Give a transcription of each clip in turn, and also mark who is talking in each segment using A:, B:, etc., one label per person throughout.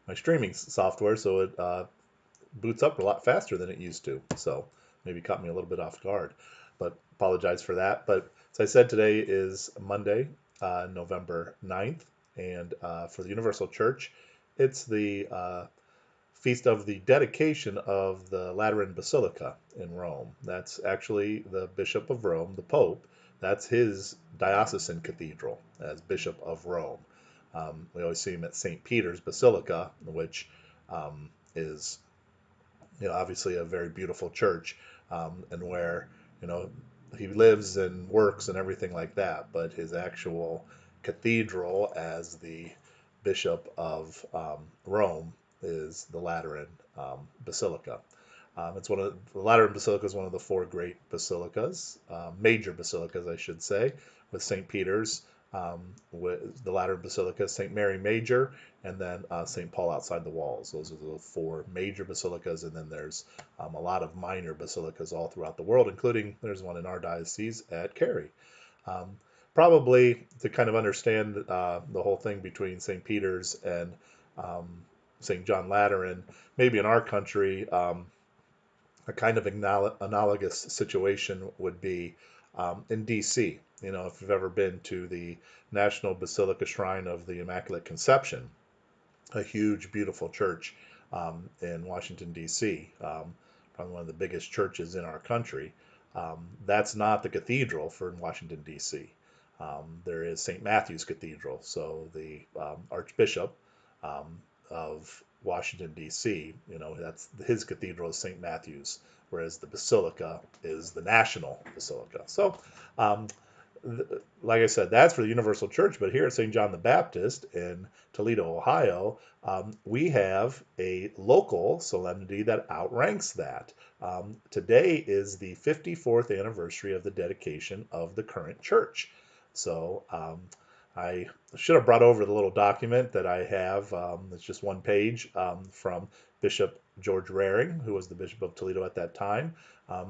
A: my streaming software, so it boots up a lot faster than it used to. So maybe caught me a little bit off guard, but apologize for that. But as I said, today is Monday, November 9th, and for the Universal Church, it's the feast of the dedication of the Lateran Basilica in Rome. That's actually the Bishop of Rome, the Pope. That's his diocesan cathedral as Bishop of Rome. We always see him at St. Peter's Basilica, which is obviously a very beautiful church, and where you know he lives and works and everything like that. But his actual cathedral as the Bishop of Rome is the Lateran Basilica. It's one of the Lateran Basilica is one of the four great basilicas, major basilicas, I should say, with St. Peter's, with the Lateran Basilica, St. Mary Major, and then St. Paul outside the walls. Those are the four major basilicas, and then there's a lot of minor basilicas all throughout the world, including there's one in our diocese at Cary. Um, Probably to kind of understand the whole thing between St. Peter's and um, St. John Lateran, maybe in our country, a kind of analogous situation would be in D.C. If you've ever been to the National Basilica Shrine of the Immaculate Conception, a huge, beautiful church in Washington, D.C., probably one of the biggest churches in our country. That's not the cathedral for Washington, D.C. There is St. Matthew's Cathedral, so the Archbishop of Washington, D.C., that's his cathedral is St. Matthew's, whereas the basilica is the national basilica. So, um, like I said, that's for the Universal Church, but here at St. John the Baptist in Toledo, Ohio, we have a local solemnity that outranks that. Today is the 54th anniversary of the dedication of the current church. So I should have brought over the little document that I have. It's just one page from Bishop George Raring, who was the Bishop of Toledo at that time,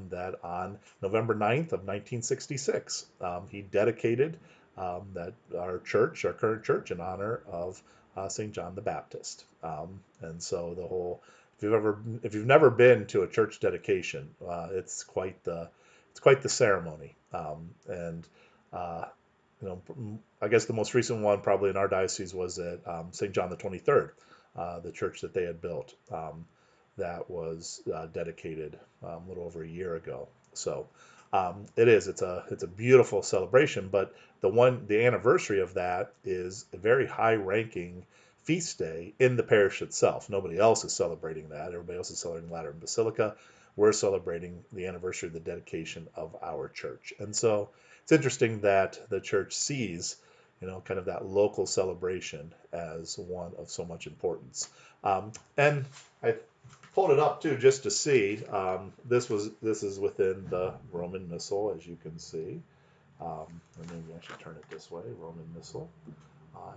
A: that on November 9th of 1966, he dedicated that our church, our current church, in honor of St. John the Baptist. And so the whole, if you've never been to a church dedication, it's quite the ceremony. And I guess the most recent one probably in our diocese was at St. John the 23rd, the church that they had built. That was dedicated a little over a year ago. So it's a beautiful celebration, but the anniversary of that is a very high ranking feast day in the parish itself. Nobody else is celebrating that. Everybody else is celebrating Lateran Basilica. We're celebrating the anniversary of the dedication of our church. And so it's interesting that the church sees kind of that local celebration as one of so much importance. And I pulled it up too just to see. This is within the Roman Missal, as you can see. And maybe I should turn it this way. Roman Missal.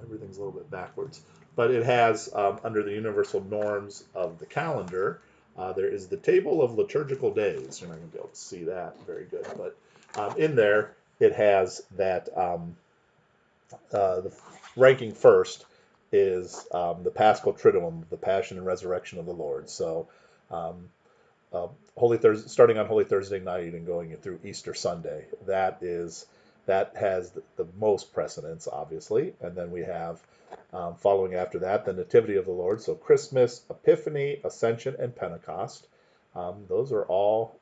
A: Everything's a little bit backwards, but it has under the universal norms of the calendar. There is the table of liturgical days. You're not going to be able to see that very good, but in there it has that the ranking first is the Paschal Triduum, the Passion and Resurrection of the Lord. So, um, Holy Thursday, starting on Holy Thursday night and going through Easter Sunday, that has the most precedence, obviously. And then we have following after that the Nativity of the Lord. So Christmas, Epiphany, Ascension, and Pentecost. Those are all.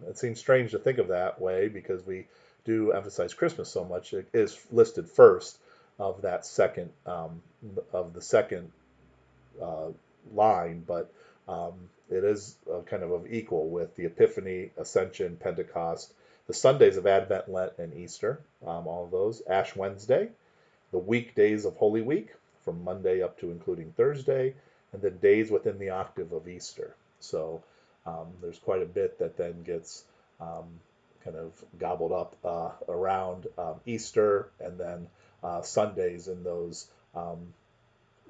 A: It seems strange to think of that way because we do emphasize Christmas so much. It is listed first of that second of the second uh, line, but it is kind of equal with the Epiphany, Ascension, Pentecost, the Sundays of Advent, Lent, and Easter. All of those. Ash Wednesday, the weekdays of Holy Week from Monday up to including Thursday, and the days within the octave of Easter. So there's quite a bit that then gets um, kind of gobbled up around Easter and then Sundays in those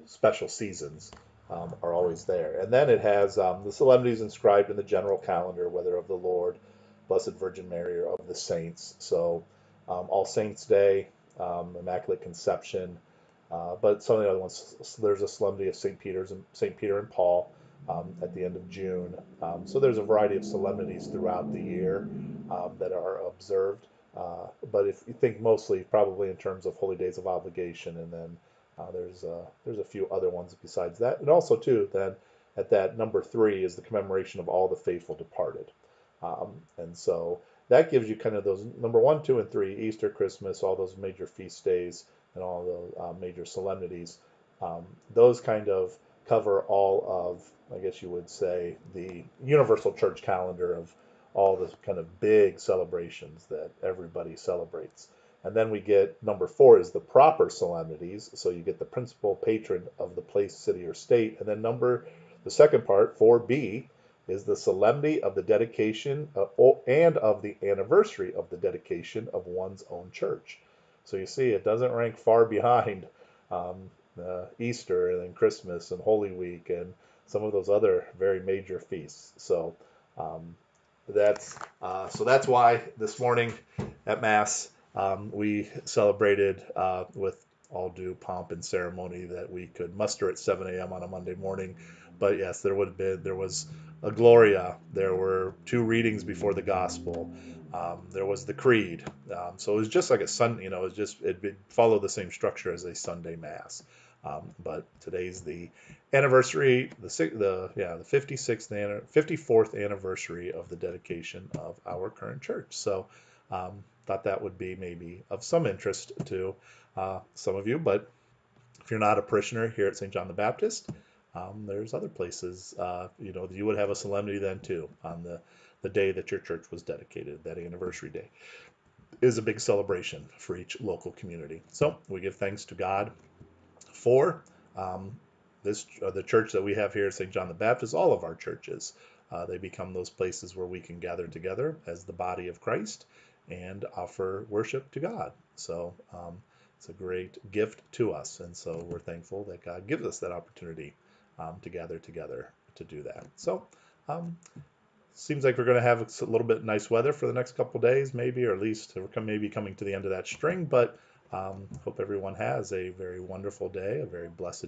A: special seasons are always there. And then it has the solemnities inscribed in the general calendar, whether of the Lord, Blessed Virgin Mary, or of the saints. So All Saints Day, Immaculate Conception, But some of the other ones, there's a Solemnity of St. Peter and Paul at the end of June. So there's a variety of solemnities throughout the year that are observed. But if you think mostly probably in terms of holy days of obligation, and then there's a few other ones besides that, and also too then at that number 3 is the commemoration of all the faithful departed, and so that gives you kind of those number 1, 2, and 3, Easter, Christmas, all those major feast days, and all the major solemnities. Those kind of cover all of, I guess you would say, the universal church calendar of all the kind of big celebrations that everybody celebrates. And then we get number 4 is the proper solemnities. So you get the principal patron of the place, city, or state. And then the second part, 4b, is the solemnity of the dedication and of the anniversary of the dedication of one's own church. So you see, it doesn't rank far behind Easter and then Christmas and Holy Week and some of those other very major feasts. Um, that's why this morning at Mass we celebrated with all due pomp and ceremony that we could muster at 7 a.m. on a Monday morning. But yes, there was a Gloria. There were 2 readings before the Gospel. There was the Creed. So it was just like a Sunday, it followed the same structure as a Sunday Mass. But today's the anniversary, the 54th anniversary of the dedication of our current church. So thought that would be maybe of some interest to some of you. But if you're not a parishioner here at St. John the Baptist, there's other places. You would have a solemnity then too on the day that your church was dedicated. That anniversary day is a big celebration for each local community. So we give thanks to God for the church that we have here at St. John the Baptist. All of our churches, they become those places where we can gather together as the body of Christ and offer worship to God. So it's a great gift to us, and so we're thankful that God gives us that opportunity to gather together to do that. So seems like we're going to have a little bit nice weather for the next couple of days, maybe, or at least we're maybe coming to the end of that string. But hope everyone has a very wonderful day, a very blessed